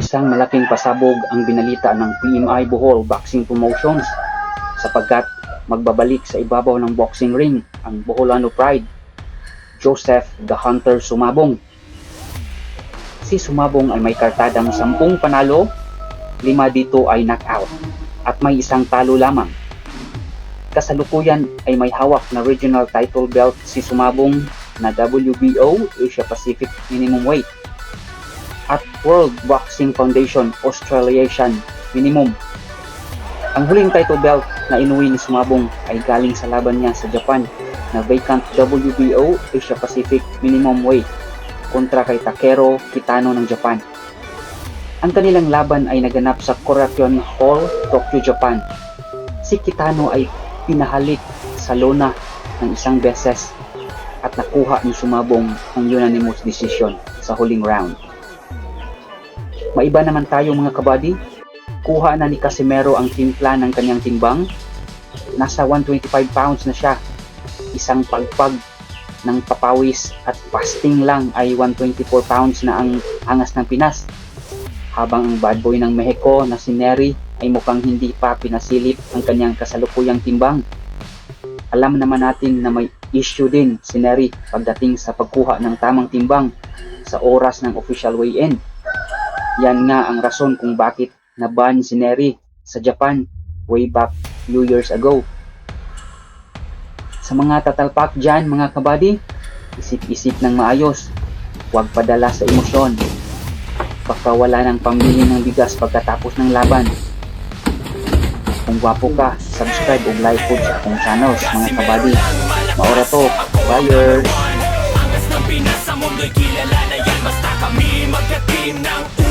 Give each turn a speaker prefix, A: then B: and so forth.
A: Isang malaking pasabog ang binalita ng PMI Bohol Boxing Promotions sapagkat magbabalik sa ibabaw ng boxing ring ang Boholano Pride, Joseph the Hunter Sumabong. Si Sumabong ay may kartadang 10 panalo, 5 dito ay knockout at may isang talo lamang. Kasalukuyan ay may hawak na regional title belt si Sumabong na WBO Asia Pacific Minimum Weight at World Boxing Foundation Australasian Minimum. Ang huling title belt na inuwi ni Sumabong ay galing sa laban niya sa Japan na vacant WBO Asia Pacific Minimum Weight kontra kay Takeru Kitano ng Japan. Ang kanilang laban ay naganap sa Korakuen Hall, Tokyo, Japan. Si Kitano ay pinahalik sa lona ng isang beses at nakuha ni Sumabong ang unanimous decision sa huling round. Maiba naman tayo mga kabady. Kuha na ni Casimero ang timpla ng kanyang timbang. Nasa 125 pounds na siya. Isang pagpag ng papawis at fasting lang ay 124 pounds na ang angas ng Pinas. Habang ang bad boy ng Mexico na si Nery ay mukhang hindi pa pinasilip ang kanyang kasalukuyang timbang. Alam naman natin na may issue din si Nery pagdating sa pagkuha ng tamang timbang sa oras ng official weigh-in. Yan nga ang rason kung bakit na-ban si Nery sa Japan way back few years ago. Sa mga tatalpak dyan mga kabady, isip-isip ng maayos, huwag padala sa emosyon. Baka wala ng pambili ng bigas pagkatapos ng laban. Kung gwapo ka, subscribe o like po sa akong channels mga kabady. Maura to, bye!
B: Angas ng Pinas sa mundo'y kilala na yan. Basta kami magka-team ng